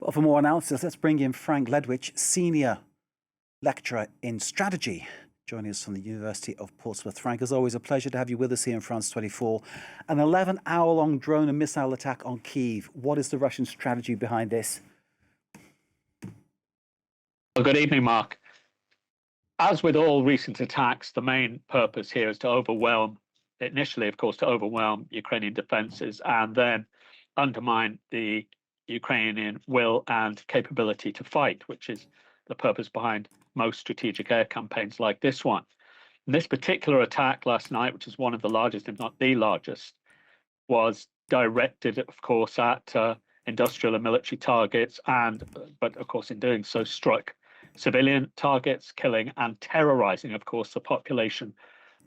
Well, for more analysis, let's bring in Frank Ledwidge, Senior Lecturer in Strategy, joining us from the University of Portsmouth. Frank, as always, a pleasure to have you with us here in France 24. An 11-hour-long drone and missile attack on Kyiv. What is the Russian strategy behind this? Well, good evening, Mark. As with all recent attacks, the main purpose here is to overwhelm, initially, of course, to overwhelm Ukrainian defenses and then undermine the Ukrainian will and capability to fight, which is the purpose behind most strategic air campaigns like this one. And this particular attack last night, which is one of the largest, if not the largest, was directed, of course, at industrial and military targets, but of course, in doing so, struck civilian targets, killing and terrorizing, of course, the population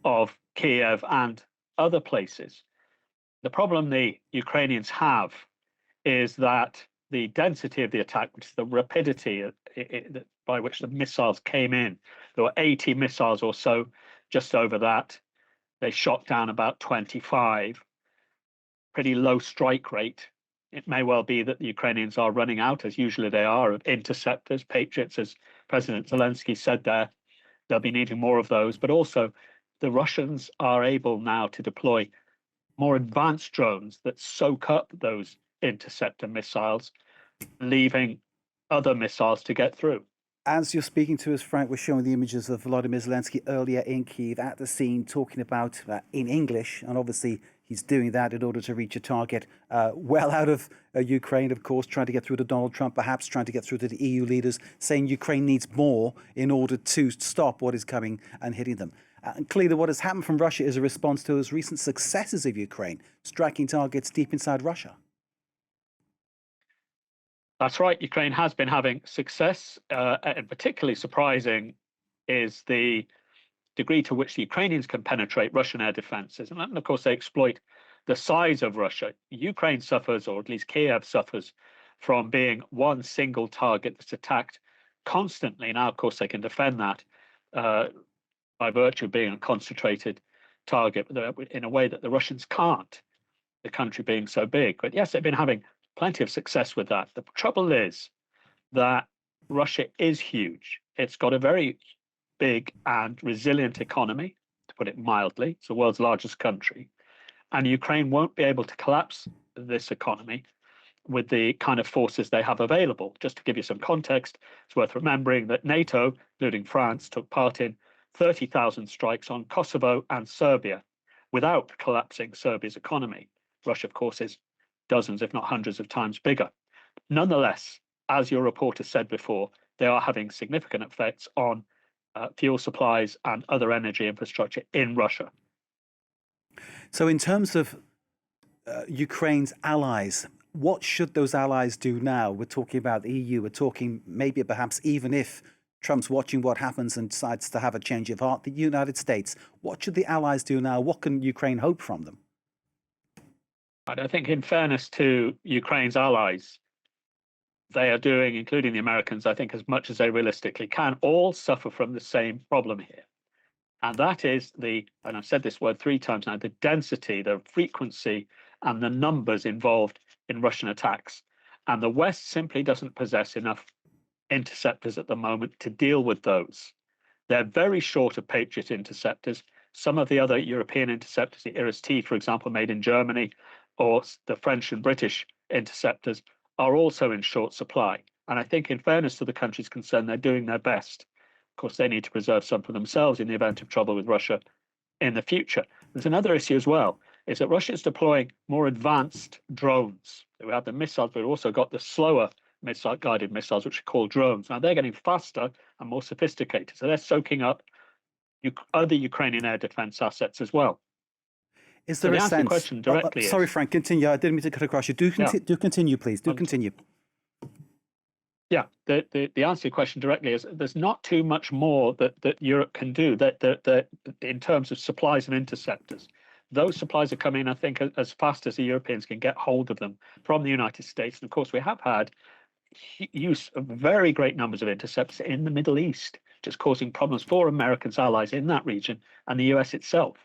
of Kiev and other places. The problem the Ukrainians have is that the density of the attack, which is the rapidity by which the missiles came in, there were 80 missiles or so, just over that. They shot down about 25. Pretty low strike rate. It may well be that the Ukrainians are running out, as usually they are, of interceptors, Patriots, as President Zelensky said there. They'll be needing more of those, but also the Russians are able now to deploy more advanced drones that soak up those interceptor missiles, leaving other missiles to get through. As you're speaking to us, Frank, we're showing the images of Volodymyr Zelensky earlier in Kyiv at the scene, talking about in English, and obviously he's doing that in order to reach a target well out of Ukraine, of course, trying to get through to Donald Trump, perhaps trying to get through to the EU leaders, saying Ukraine needs more in order to stop what is coming and hitting them. And clearly what has happened from Russia is a response to those recent successes of Ukraine, striking targets deep inside Russia. That's right. Ukraine has been having success, and particularly surprising is the degree to which the Ukrainians can penetrate Russian air defenses. And of course, they exploit the size of Russia. Ukraine suffers, or at least Kiev suffers, from being one single target that's attacked constantly. Now, of course, they can defend that by virtue of being a concentrated target in a way that the Russians can't, the country being so big. But yes, they've been having plenty of success with that. The trouble is that Russia is huge. It's got a very big and resilient economy, to put it mildly. It's the world's largest country. And Ukraine won't be able to collapse this economy with the kind of forces they have available. Just to give you some context, it's worth remembering that NATO, including France, took part in 30,000 strikes on Kosovo and Serbia without collapsing Serbia's economy. Russia, of course, is dozens, if not hundreds of times bigger. Nonetheless, as your reporter said before, they are having significant effects on fuel supplies and other energy infrastructure in Russia. So in terms of Ukraine's allies, what should those allies do now? We're talking about the EU, we're talking maybe perhaps even if Trump's watching what happens and decides to have a change of heart, the United States. What should the allies do now? What can Ukraine hope from them? I think in fairness to Ukraine's allies, they are doing, including the Americans, I think as much as they realistically can, all suffer from the same problem here. And that is and I've said this word 3 times now, the density, the frequency, and the numbers involved in Russian attacks. And the West simply doesn't possess enough interceptors at the moment to deal with those. They're very short of Patriot interceptors. Some of the other European interceptors, the Iris-T, for example, made in Germany, or the French and British interceptors, are also in short supply. And I think in fairness to the countries concerned, they're doing their best. Of course, they need to preserve some for themselves in the event of trouble with Russia in the future. There's another issue as well, is that Russia is deploying more advanced drones. We have the missiles, but we've also got the slower guided missiles, which are called drones. Now, they're getting faster and more sophisticated. So they're soaking up other Ukrainian air defense assets as well. Is there a sense? The question directly sorry, Frank, continue. I didn't mean to cut across you. Do continue, please. Do continue. Yeah, the answer to your question directly is there's not too much more that Europe can do that in terms of supplies and interceptors. Those supplies are coming, I think, as fast as the Europeans can get hold of them from the United States. And of course, we have had use of very great numbers of interceptors in the Middle East, just causing problems for Americans' allies in that region and the US itself.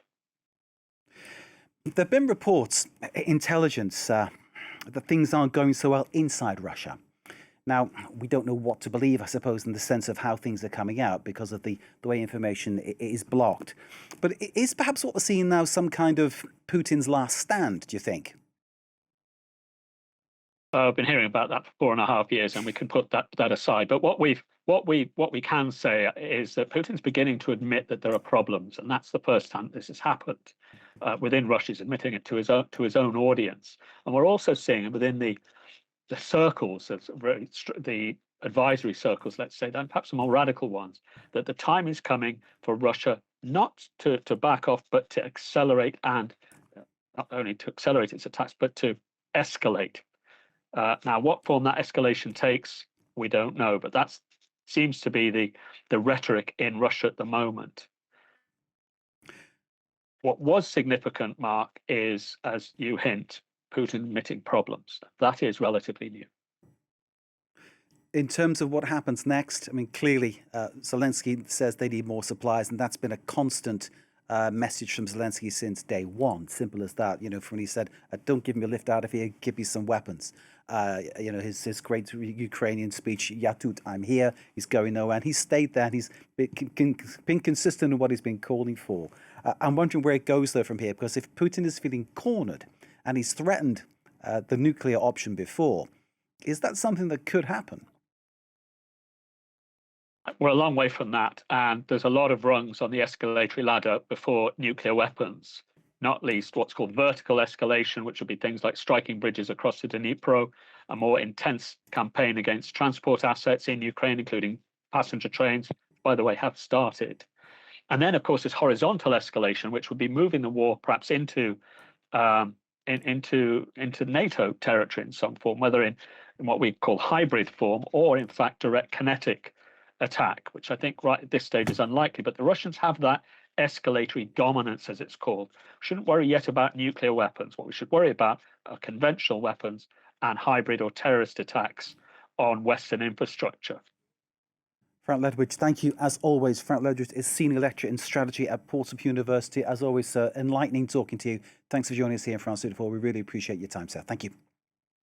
There have been reports, intelligence, that things aren't going so well inside Russia. Now, we don't know what to believe, I suppose, in the sense of how things are coming out because of the way information is blocked. But is perhaps what we're seeing now some kind of Putin's last stand, do you think? I've been hearing about that for 4.5 years, and we can put that aside. But what we can say is that Putin's beginning to admit that there are problems, and that's the first time this has happened. Within Russia, he's admitting it to his own audience, and we're also seeing it within the circles, the advisory circles, let's say, then perhaps the more radical ones, that the time is coming for Russia not to back off, but to accelerate, and not only to accelerate its attacks, but to escalate. Now, what form that escalation takes, we don't know, but that seems to be the rhetoric in Russia at the moment. What was significant, Mark, is, as you hint, Putin admitting problems. That is relatively new. In terms of what happens next, I mean, clearly, Zelensky says they need more supplies, and that's been a constant message from Zelensky since day one. Simple as that. From when he said, "Don't give me a lift out of here, give me some weapons." His great Ukrainian speech, "Yatut, I'm here." He's going nowhere, and he's stayed there. And he's been consistent in what he's been calling for. I'm wondering where it goes though from here, because if Putin is feeling cornered and he's threatened the nuclear option before, is that something that could happen? We're a long way from that, and there's a lot of rungs on the escalatory ladder before nuclear weapons, not least what's called vertical escalation, which would be things like striking bridges across the Dnipro, a more intense campaign against transport assets in Ukraine, including passenger trains, by the way, have started. And then, of course, there's horizontal escalation, which would be moving the war perhaps into NATO territory in some form, whether in what we call hybrid form or, in fact, direct kinetic attack, which I think right at this stage is unlikely. But the Russians have that escalatory dominance, as it's called. We shouldn't worry yet about nuclear weapons. What we should worry about are conventional weapons and hybrid or terrorist attacks on Western infrastructure. Frank Ledwidge, thank you as always. Frank Ledwidge is Senior Lecturer in Strategy at Portsmouth University. As always, sir, enlightening talking to you. Thanks for joining us here in France 24. We really appreciate your time, sir. Thank you.